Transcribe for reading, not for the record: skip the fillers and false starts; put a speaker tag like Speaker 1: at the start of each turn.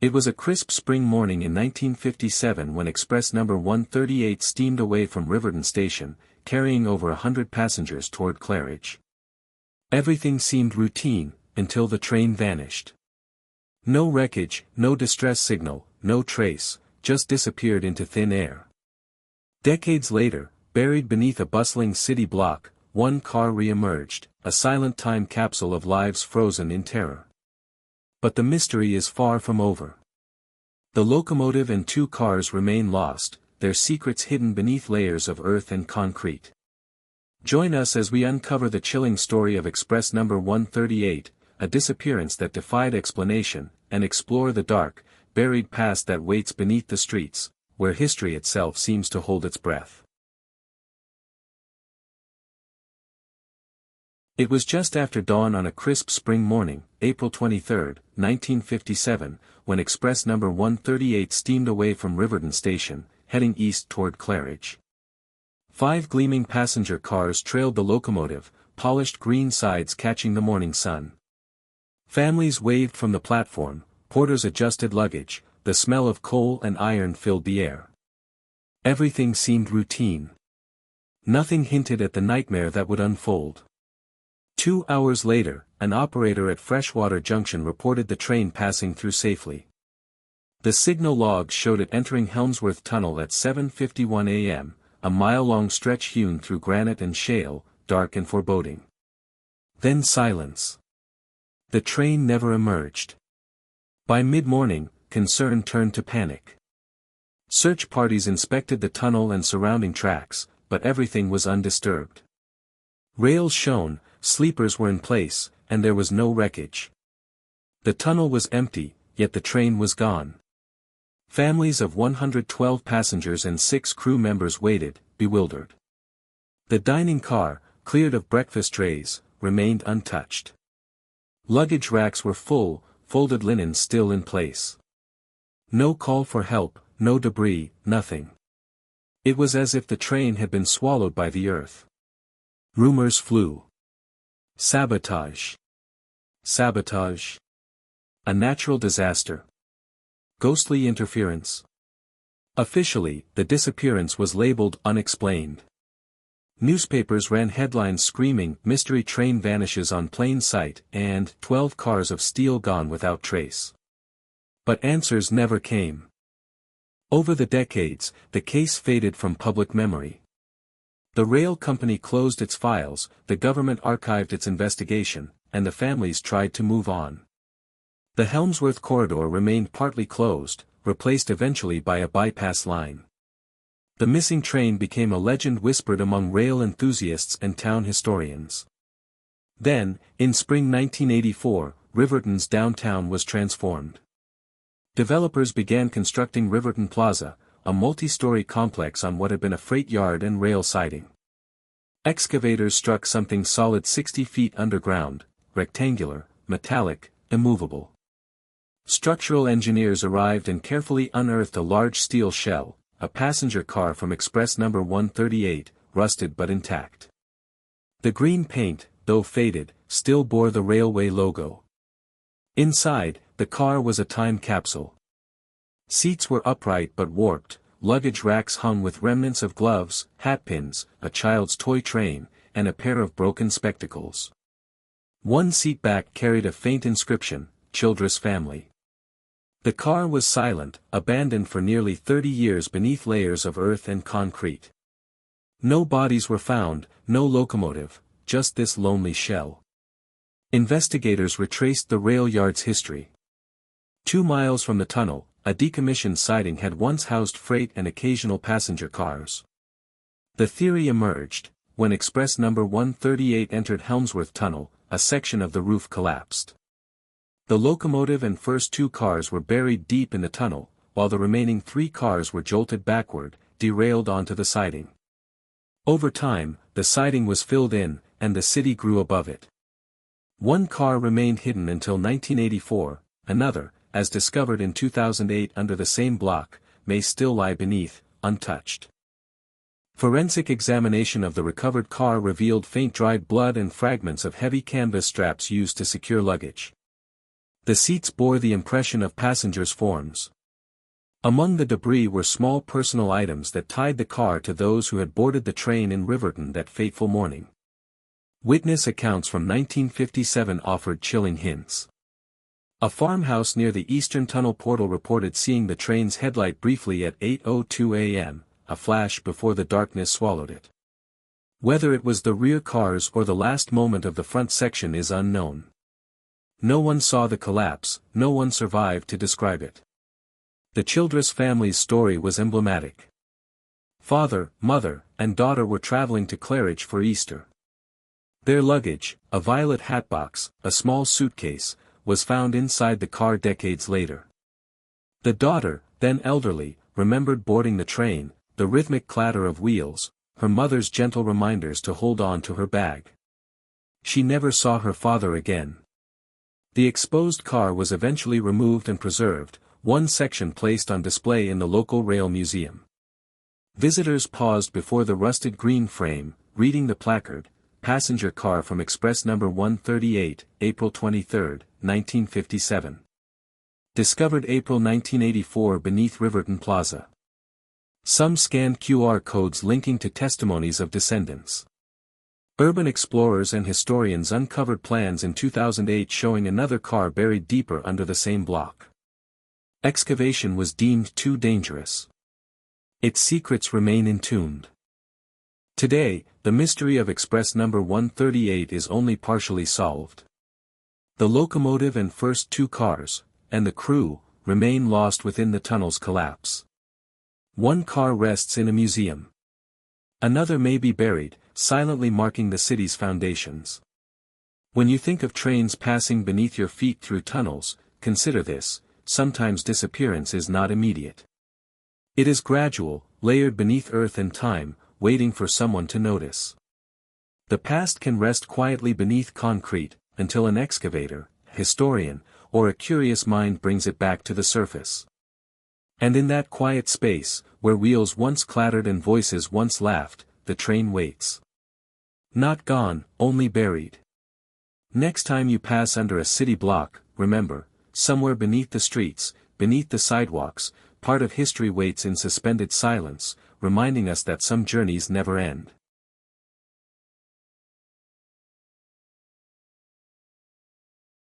Speaker 1: It was a crisp spring morning in 1957 when Express number 138 steamed away from Riverton Station, carrying over 100 passengers toward Claridge. Everything seemed routine, until the train vanished. No wreckage, no distress signal, no trace, just disappeared into thin air. Decades later, buried beneath a bustling city block, one car re-emerged, a silent time capsule of lives frozen in terror. But the mystery is far from over. The locomotive and 2 cars remain lost, their secrets hidden beneath layers of earth and concrete. Join us as we uncover the chilling story of Express number 138, a disappearance that defied explanation, and explore the dark, buried past that waits beneath the streets, where history itself seems to hold its breath. It was just after dawn on a crisp spring morning, April 23, 1957, when Express number 138 steamed away from Riverton Station, heading east toward Claridge. 5 gleaming passenger cars trailed the locomotive, polished green sides catching the morning sun. Families waved from the platform, porters adjusted luggage, the smell of coal and iron filled the air. Everything seemed routine. Nothing hinted at the nightmare that would unfold. 2 hours later, an operator at Freshwater Junction reported the train passing through safely. The signal logs showed it entering Helmsworth Tunnel at 7:51 a.m., a mile-long stretch hewn through granite and shale, dark and foreboding. Then silence. The train never emerged. By mid-morning, concern turned to panic. Search parties inspected the tunnel and surrounding tracks, but everything was undisturbed. Rails shone, sleepers were in place, and there was no wreckage. The tunnel was empty, yet the train was gone. Families of 112 passengers and 6 crew members waited, bewildered. The dining car, cleared of breakfast trays, remained untouched. Luggage racks were full, folded linen still in place. No call for help, no debris, nothing. It was as if the train had been swallowed by the earth. Rumors flew. Sabotage. Sabotage. A natural disaster. Ghostly interference. Officially, the disappearance was labeled unexplained. Newspapers ran headlines screaming, "Mystery train vanishes on plain sight," and 12 cars of steel gone without trace. But answers never came. Over the decades, the case faded from public memory. The rail company closed its files, the government archived its investigation, and the families tried to move on. The Helmsworth corridor remained partly closed, replaced eventually by a bypass line. The missing train became a legend whispered among rail enthusiasts and town historians. Then, in spring 1984, Riverton's downtown was transformed. Developers began constructing Riverton Plaza, a multi-story complex on what had been a freight yard and rail siding. Excavators struck something solid 60 feet underground, rectangular, metallic, immovable. Structural engineers arrived and carefully unearthed a large steel shell, a passenger car from Express number 138, rusted but intact. The green paint, though faded, still bore the railway logo. Inside, the car was a time capsule. Seats were upright but warped, luggage racks hung with remnants of gloves, hatpins, a child's toy train, and a pair of broken spectacles. One seat back carried a faint inscription, "Childress Family." The car was silent, abandoned for nearly 30 years beneath layers of earth and concrete. No bodies were found, no locomotive, just this lonely shell. Investigators retraced the rail yard's history. 2 miles from the tunnel, a decommissioned siding had once housed freight and occasional passenger cars. The theory emerged: when Express number 138 entered Helmsworth Tunnel, a section of the roof collapsed. The locomotive and first 2 cars were buried deep in the tunnel, while the remaining 3 cars were jolted backward, derailed onto the siding. Over time, the siding was filled in, and the city grew above it. One car remained hidden until 1984, another, as discovered in 2008 under the same block, may still lie beneath, untouched. Forensic examination of the recovered car revealed faint dried blood and fragments of heavy canvas straps used to secure luggage. The seats bore the impression of passengers' forms. Among the debris were small personal items that tied the car to those who had boarded the train in Riverton that fateful morning. Witness accounts from 1957 offered chilling hints. A farmhouse near the Eastern Tunnel portal reported seeing the train's headlight briefly at 8:02 a.m., a flash before the darkness swallowed it. Whether it was the rear cars or the last moment of the front section is unknown. No one saw the collapse, no one survived to describe it. The Childress family's story was emblematic. Father, mother, and daughter were traveling to Claridge for Easter. Their luggage, a violet hatbox, a small suitcase, was found inside the car decades later. The daughter, then elderly, remembered boarding the train, the rhythmic clatter of wheels, her mother's gentle reminders to hold on to her bag. She never saw her father again. The exposed car was eventually removed and preserved, one section placed on display in the local rail museum. Visitors paused before the rusted green frame, reading the placard, "Passenger car from Express number 138, April 23, 1957. Discovered April 1984 beneath Riverton Plaza." Some scanned QR codes linking to testimonies of descendants. Urban explorers and historians uncovered plans in 2008 showing another car buried deeper under the same block. Excavation was deemed too dangerous. Its secrets remain entombed. Today, the mystery of Express number 138 is only partially solved. The locomotive and first two cars, and the crew, remain lost within the tunnel's collapse. One car rests in a museum. Another may be buried, silently marking the city's foundations. When you think of trains passing beneath your feet through tunnels, consider this: sometimes disappearance is not immediate. It is gradual, layered beneath earth and time, waiting for someone to notice. The past can rest quietly beneath concrete, until an excavator, historian, or a curious mind brings it back to the surface. And in that quiet space, where wheels once clattered and voices once laughed, the train waits. Not gone, only buried. Next time you pass under a city block, remember, somewhere beneath the streets, beneath the sidewalks, part of history waits in suspended silence, reminding us that some journeys never end.